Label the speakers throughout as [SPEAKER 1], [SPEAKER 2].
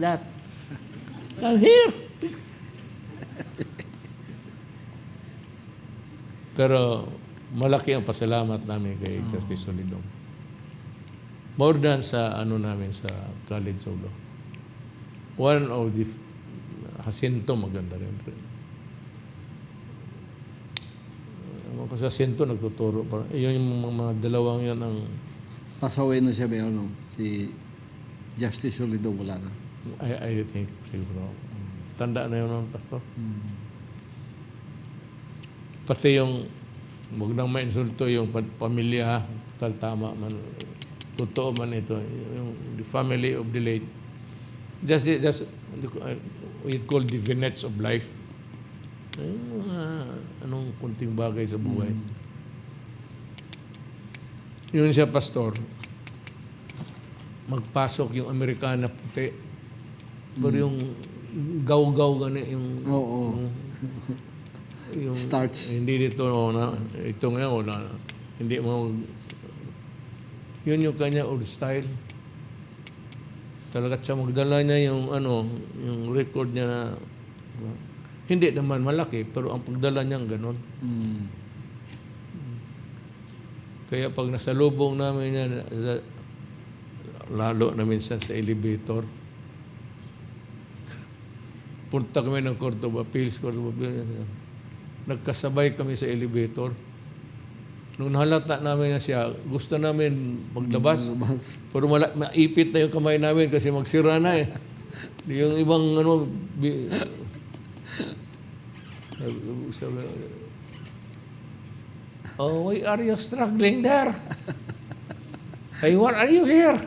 [SPEAKER 1] that. Come here. Pero malaki ang pasalamat namin kay Justice Solidong. More than sa namin sa College of Law. One of the Jacinto maganda rin. Kasi Jacinto nagtuturo pa. Yun yung mga dalawang yan ang
[SPEAKER 2] Pasaway na siya ba no? Si Justice Solidong wala na.
[SPEAKER 1] I think siguro. Tanda na yun, Pastor. Pati yung huwag nang mainsulto yung pamilya, tama man. Totoo man ito. Yung the family of the late. Just we call the vignettes of life. Yung mga anong kunting bagay sa buhay. Yun siya, Pastor. Magpasok yung Amerikana puti. Pero yung gaw-gaw gani yung
[SPEAKER 2] Oo.
[SPEAKER 1] yung
[SPEAKER 2] Starch.
[SPEAKER 1] hindi dito na ito ngayon na hindi mo yun yung kanya old style. Talaga siya magdala niya yung yung record niya na hindi naman malaki pero ang pagdala niya gano'n. Kaya pag nasalubong namin yan, lalo na minsan sa elevator, punta kami ng Court of Appeals, nagkasabay kami sa elevator. Nung nahalata namin na siya, gusto namin maglabas. Pero maipit na yung kamay namin kasi magsira na eh. Yung ibang sabi, oh, why are you struggling there? Hey, what are you here?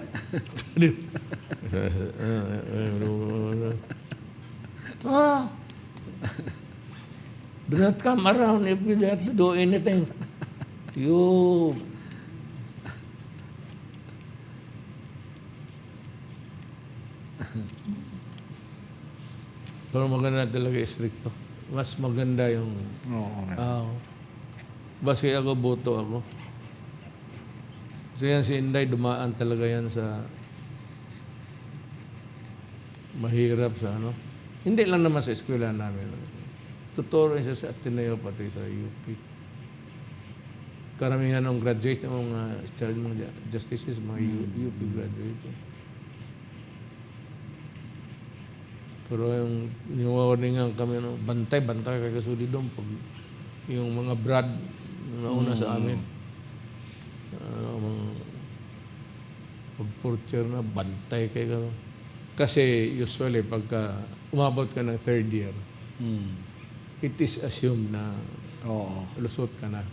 [SPEAKER 1] Do not come around if you have to do anything. You pero maganda talaga stricto. Mas maganda yung Basi ako, boto ako. Kasi yan si Inday, dumaan talaga yan sa mahirap sa Hindi lang naman sa eskwela namin. Tuturo siya sa Ateneo pati sa UP. Karamihan ng graduate, mga justices, mga UP graduate. Pero yung warningan kami, bantay kay Kasulidong pag yung mga Brad nauna sa amin. Pag-portier na, bantay kay kasi usually pagka umabot ka ng third year, it is assumed na lusot ka na.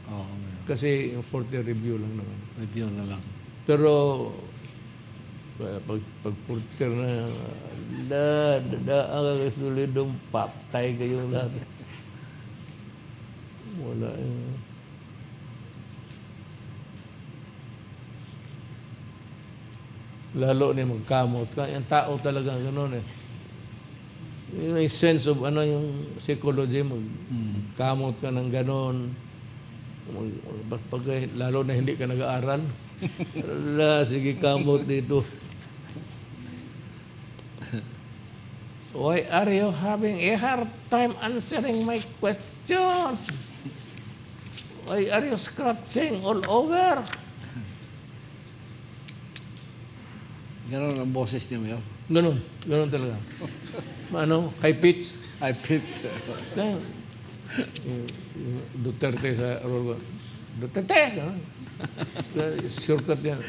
[SPEAKER 1] Kasi yung fourth year review lang naman.
[SPEAKER 2] Review na lang.
[SPEAKER 1] Pero pag fourth year na, ang Kasulidong patay kayo lahat. Wala lalo na magkamot ka. Yung tao talaga gano'n eh. May sense of yung psychology, magkamot ka ng gano'n. Lalo na hindi ka nag-aaral. Sige, kamot dito. Why are you having a hard time answering my question? Why are you scratching all over?
[SPEAKER 2] Ganon ang boses niya, Mayor.
[SPEAKER 1] Ganon talaga. High pitch.
[SPEAKER 2] I pit.
[SPEAKER 1] Duterte sa Duterte! Shortcut yan.